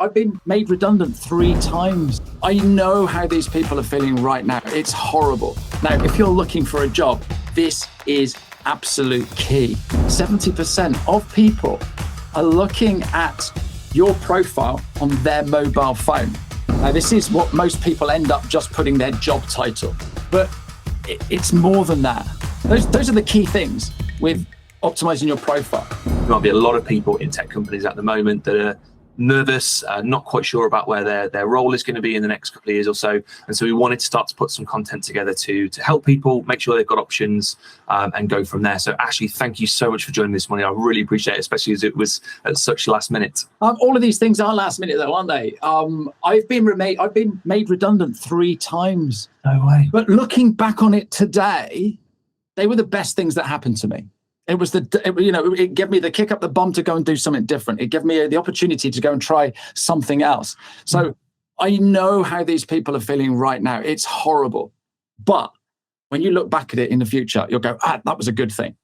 I've been made redundant 3 times. I know how these people are feeling right now. It's horrible. Now, if you're looking for a job, this is absolute key. 70% of people are looking at your profile on their mobile phone. Now, this is what most people end up just putting their job title, but it's more than that. Those are the key things with optimizing your profile. There might be a lot of people in tech companies at the moment that are nervous, not quite sure about where their role is going to be in the next couple of years or so. And so we wanted to start to put some content together to help people make sure they've got options and go from there. So Ashley, thank you so much for joining this morning. I really appreciate it, especially as it was at such last minute. All of these things are last minute though, aren't they? I've been made redundant 3 times. No way. But looking back on it today, they were the best things that happened to me. It gave me the kick up the bum to go and do something different. It gave me the opportunity to go and try something else. So I know how these people are feeling right now. It's horrible. But when you look back at it in the future, you'll go, that was a good thing.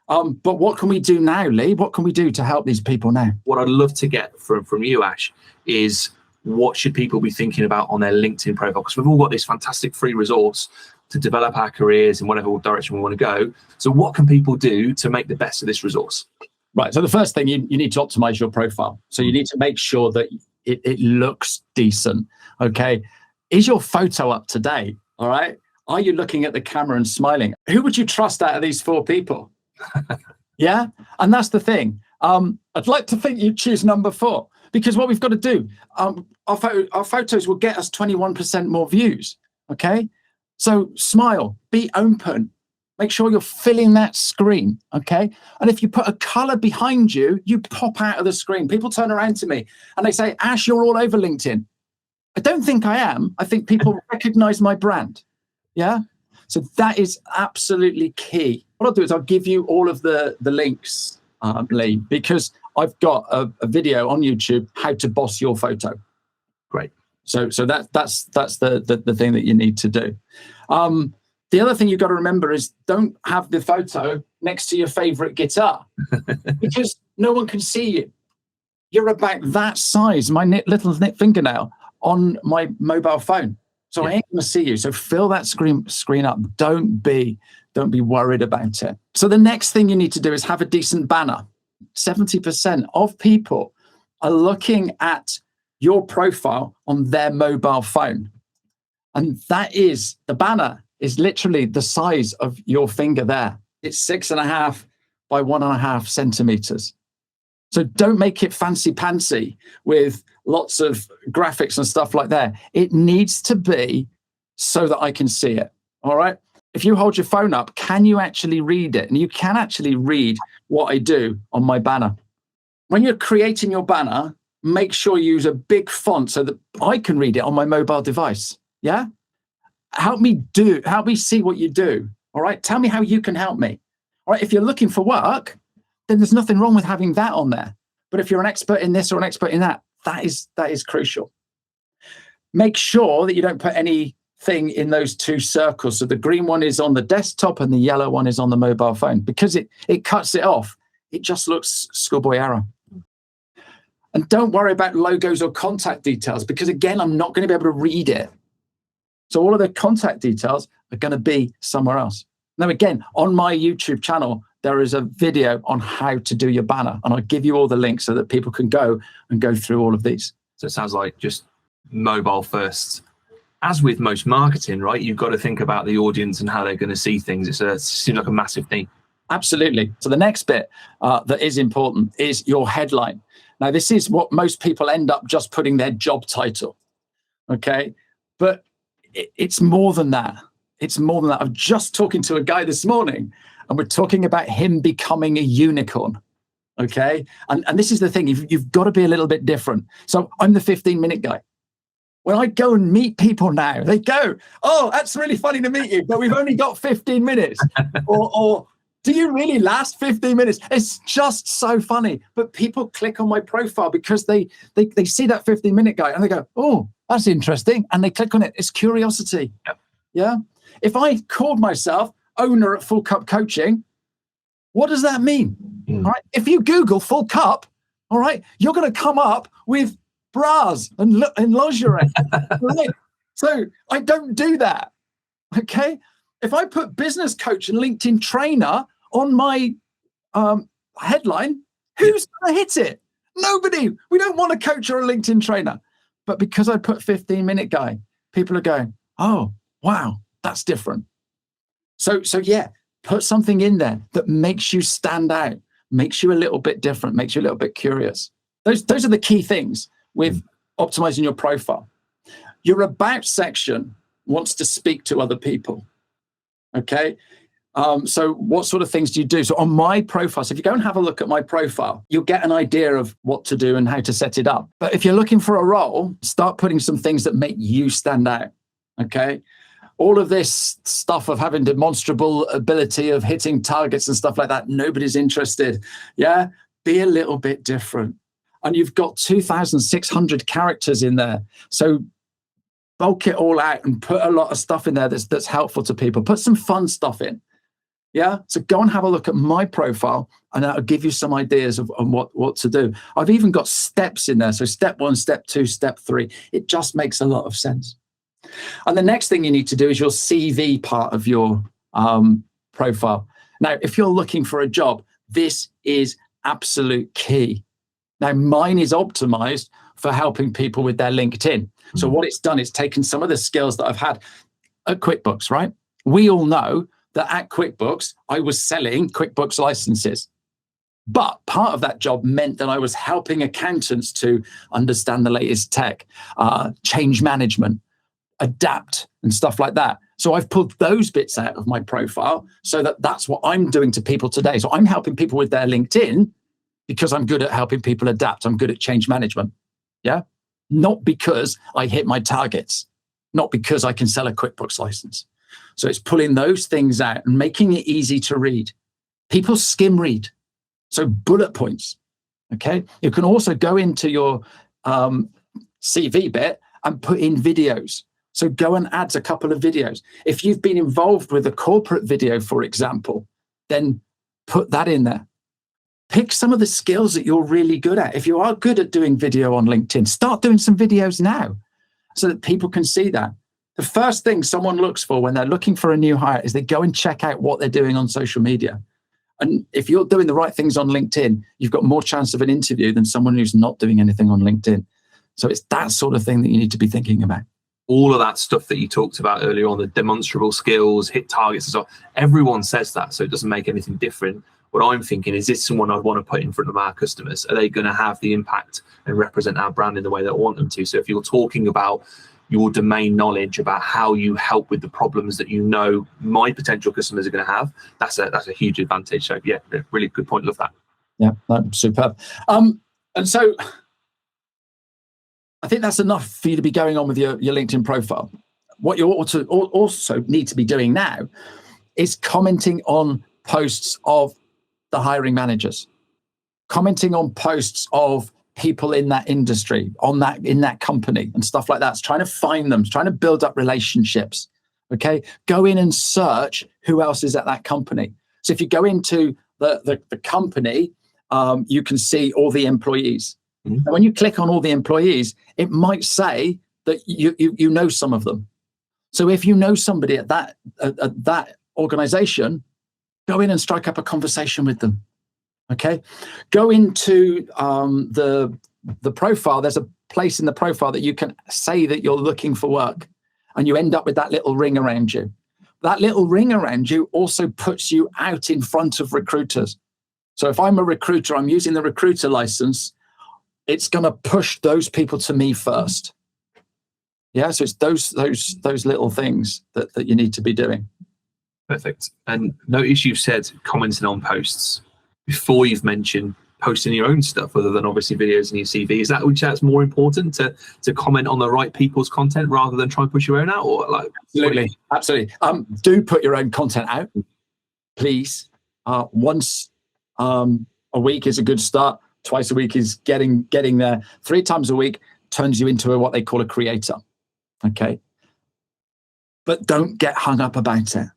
But what can we do now, Lee? What can we do to help these people now? What I'd love to get from you, Ash, is what should people be thinking about on their LinkedIn profile? Because we've all got this fantastic free resource to develop our careers in whatever direction we want to go. So what can people do to make the best of this resource? Right. So the first thing, you need to optimize your profile. So you need to make sure that it looks decent. Okay. Is your photo up to date? All right. Are you looking at the camera and smiling? Who would you trust out of these 4 people? Yeah. And that's the thing. I'd like to think you'd choose number 4, because what we've got to do, our photos will get us 21% more views. Okay. So smile, be open, make sure you're filling that screen, okay? And if you put a color behind you, you pop out of the screen. People turn around to me and they say, Ash, you're all over LinkedIn. I don't think I am. I think people recognize my brand, yeah? So that is absolutely key. What I'll do is I'll give you all of the links, Lee, because I've got a video on YouTube, how to boss your photo. Great. So that's the thing that you need to do. The other thing you've got to remember is don't have the photo next to your favorite guitar because no one can see you. You're about that size, my little fingernail on my mobile phone. So I ain't going to see you. So fill that screen up. Don't be worried about it. So the next thing you need to do is have a decent banner. 70% of people are looking at your profile on their mobile phone. And the banner is literally the size of your finger there. It's 6.5 by 1.5 centimeters. So don't make it fancy pantsy with lots of graphics and stuff like that. It needs to be so that I can see it. All right. If you hold your phone up, can you actually read it? And you can actually read what I do on my banner. When you're creating your banner, make sure you use a big font so that I can read it on my mobile device. Yeah. Help me see what you do. All right. Tell me how you can help me. All right. If you're looking for work, then there's nothing wrong with having that on there. But if you're an expert in this or an expert in that, that is crucial. Make sure that you don't put anything in those 2 circles. So the green one is on the desktop and the yellow one is on the mobile phone, because it cuts it off. It just looks schoolboy error. And don't worry about logos or contact details, because again, I'm not going to be able to read it. So all of the contact details are going to be somewhere else. Now, again, on my YouTube channel, there is a video on how to do your banner, and I'll give you all the links so that people can go through all of these. So it sounds like just mobile first. As with most marketing, right? You've got to think about the audience and how they're going to see things. It seems like a massive thing. Absolutely. So the next bit that is important is your headline. Now, this is what most people end up just putting their job title. Okay. But it's more than that. It's more than that. I was just talking to a guy this morning and we're talking about him becoming a unicorn. Okay. And this is the thing. You've got to be a little bit different. So I'm the 15-minute guy. When I go and meet people now, they go, oh, that's really funny to meet you, but we've only got 15 minutes. or do you really last 15 minutes? It's just so funny. But people click on my profile because they see that 15-minute guy and they go, oh, that's interesting. And they click on it. It's curiosity. Yep. Yeah. If I called myself owner at Full Cup Coaching, what does that mean? All right. If you Google Full Cup, all right, you're going to come up with bras and lingerie. Right? So I don't do that. Okay. If I put business coach and LinkedIn trainer on my headline, who's going to hit it? Nobody. We don't want a coach or a LinkedIn trainer. But because I put 15-minute guy, people are going, oh, wow, that's different. So yeah, put something in there that makes you stand out, makes you a little bit different, makes you a little bit curious. Those are the key things with optimizing your profile. Your about section wants to speak to other people. Okay. So what sort of things do you do? So on my profile, so if you go and have a look at my profile, you'll get an idea of what to do and how to set it up. But if you're looking for a role, start putting some things that make you stand out. Okay. All of this stuff of having demonstrable ability of hitting targets and stuff like that, nobody's interested. Yeah. Be a little bit different. And you've got 2,600 characters in there. So bulk it all out and put a lot of stuff in there that's helpful to people. Put some fun stuff in. Yeah. So go and have a look at my profile and that'll give you some ideas of what to do. I've even got steps in there. So step 1, step 2, step 3. It just makes a lot of sense. And the next thing you need to do is your CV part of your profile. Now, if you're looking for a job, this is absolute key. Now, mine is optimized for helping people with their LinkedIn. So what it's done is taken some of the skills that I've had at QuickBooks, right? We all know that at QuickBooks, I was selling QuickBooks licenses. But part of that job meant that I was helping accountants to understand the latest tech, change management, adapt and stuff like that. So I've pulled those bits out of my profile so that that's what I'm doing to people today. So I'm helping people with their LinkedIn because I'm good at helping people adapt. I'm good at change management. Yeah. Not because I hit my targets, not because I can sell a QuickBooks license. So it's pulling those things out and making it easy to read. People skim read. So bullet points. Okay. You can also go into your CV bit and put in videos. So go and add a couple of videos. If you've been involved with a corporate video, for example, then put that in there. Pick some of the skills that you're really good at. If you are good at doing video on LinkedIn, start doing some videos now so that people can see that. The first thing someone looks for when they're looking for a new hire is they go and check out what they're doing on social media. And if you're doing the right things on LinkedIn, you've got more chance of an interview than someone who's not doing anything on LinkedIn. So it's that sort of thing that you need to be thinking about. All of that stuff that you talked about earlier on, the demonstrable skills, hit targets and so on, everyone says that, so it doesn't make anything different. What I'm thinking is this someone I'd want to put in front of our customers? Are they going to have the impact and represent our brand in the way that I want them to? So if you're talking about your domain knowledge about how you help with the problems that you know my potential customers are going to have, that's a huge advantage. So yeah, really good point. Love that. Yeah, that's superb. And so I think that's enough for you to be going on with your LinkedIn profile. What you also need to be doing now is commenting on posts of the hiring managers, commenting on posts of people in that industry, in that company and stuff like that. It's trying to find them, trying to build up relationships. Okay. Go in and search who else is at that company. So if you go into the company, you can see all the employees. Mm-hmm. And when you click on all the employees, it might say that you know some of them. So if you know somebody at that organization, go in and strike up a conversation with them. Okay, go into the profile. There's a place in the profile that you can say that you're looking for work, and you end up with that little ring around you. That little ring around you also puts you out in front of recruiters. So if I'm a recruiter, I'm using the recruiter license, it's going to push those people to me first. Yeah, so it's those little things that you need to be doing. Perfect. And notice you've said commenting on posts before you've mentioned posting your own stuff, other than obviously videos in your CV. Is that which that's more important to comment on the right people's content rather than try and push your own out? Or like absolutely. Do put your own content out, please. Once a week is a good start. Twice a week is getting there. 3 times a week turns you into what they call a creator. Okay. But don't get hung up about it.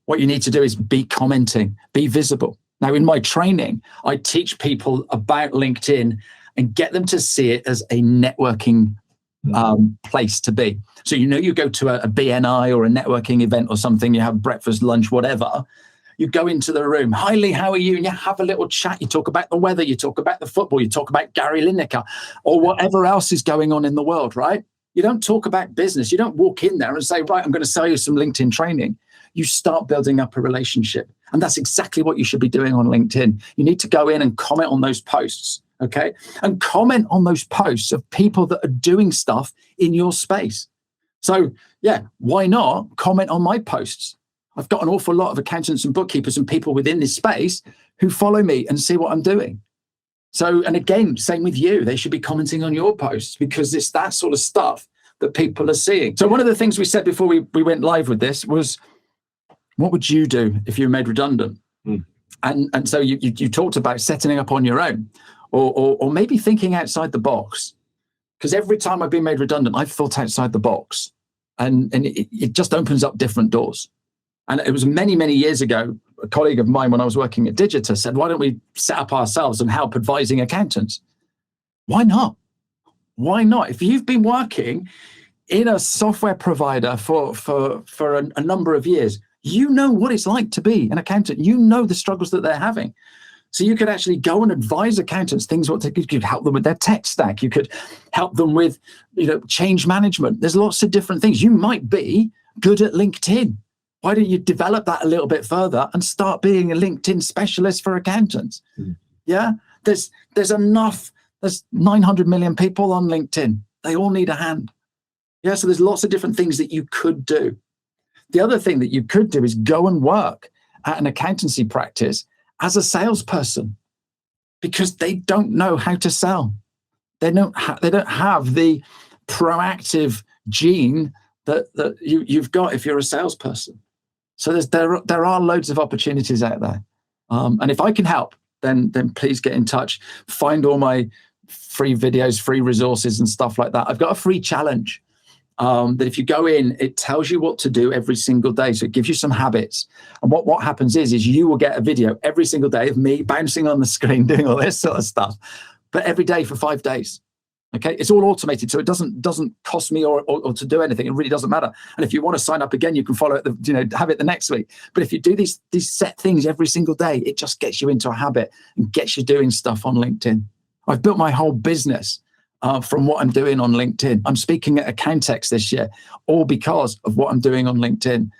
What you need to do is be commenting, be visible. Now, in my training, I teach people about LinkedIn and get them to see it as a networking place to be. So, you go to a BNI or a networking event or something, you have breakfast, lunch, whatever. You go into the room, hi Leigh, how are you? And you have a little chat. You talk about the weather, you talk about the football, you talk about Gary Lineker or whatever else is going on in the world, right? You don't talk about business. You don't walk in there and say, right, I'm going to sell you some LinkedIn training. You start building up a relationship. And that's exactly what you should be doing on LinkedIn. You need to go in and comment on those posts. Okay. And comment on those posts of people that are doing stuff in your space. So yeah, why not comment on my posts? I've got an awful lot of accountants and bookkeepers and people within this space who follow me and see what I'm doing. So, and again, same with you. They should be commenting on your posts because it's that sort of stuff that people are seeing. So one of the things we said before we went live with this was, what would you do if you were made redundant? And so you talked about setting up on your own. Or maybe thinking outside the box, because every time I've been made redundant, I've thought outside the box, and it just opens up different doors. And it was many, many years ago, a colleague of mine when I was working at Digita said, why don't we set up ourselves and help advising accountants? Why not? Why not? If you've been working in a software provider for a number of years, you know what it's like to be an accountant. You know the struggles that they're having. So you could actually go and advise accountants things you could help them with their tech stack. You could help them with, change management. There's lots of different things. You might be good at LinkedIn. Why don't you develop that a little bit further and start being a LinkedIn specialist for accountants? Yeah, there's enough. There's 900 million people on LinkedIn. They all need a hand. Yeah, so there's lots of different things that you could do. The other thing that you could do is go and work at an accountancy practice as a salesperson, because they don't know how to sell. They don't have the proactive gene that you've got if you're a salesperson. So there are loads of opportunities out there. And if I can help, then please get in touch. Find all my free videos, free resources and stuff like that. I've got a free challenge that if you go in, it tells you what to do every single day. So it gives you some habits. And what happens is you will get a video every single day of me bouncing on the screen, doing all this sort of stuff, but every day for 5 days. Okay, it's all automated, so it doesn't cost me or to do anything. It really doesn't matter. And if you want to sign up again, you can follow it. Have it the next week. But if you do these set things every single day, it just gets you into a habit and gets you doing stuff on LinkedIn. I've built my whole business from what I'm doing on LinkedIn. I'm speaking at Accountex this year, all because of what I'm doing on LinkedIn.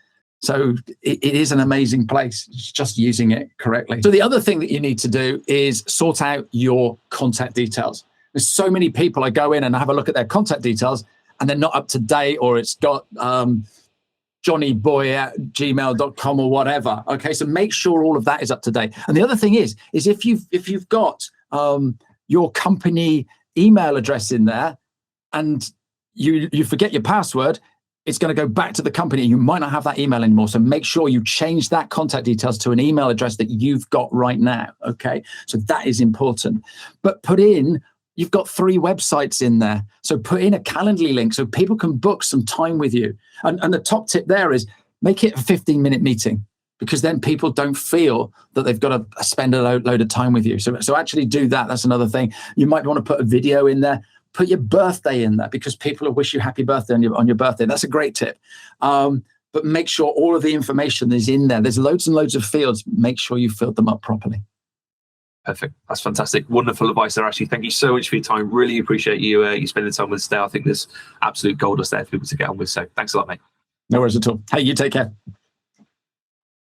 So it is an amazing place. It's just using it correctly. So the other thing that you need to do is sort out your contact details. There's so many people, I go in and I have a look at their contact details and they're not up to date, or it's got johnnyboy@gmail.com or whatever. Okay, so make sure all of that is up to date. And the other thing is if you've got your company email address in there and you forget your password, it's going to go back to the company. You might not have that email anymore. So make sure you change that contact details to an email address that you've got right now. Okay, so that is important. But you've got 3 websites in there. So put in a Calendly link so people can book some time with you. And the top tip there is make it a 15-minute meeting, because then people don't feel that they've got to spend a load of time with you. So actually do that. That's another thing. You might want to put a video in there. Put your birthday in there, because people will wish you happy birthday on your birthday. That's a great tip. But make sure all of the information is in there. There's loads and loads of fields. Make sure you filled them up properly. Perfect. That's fantastic. Wonderful advice there, Ashley. Thank you so much for your time. Really appreciate you spending the time with us today. I think there's absolute gold dust there for people to get on with. So thanks a lot, mate. No worries at all. Hey, you take care.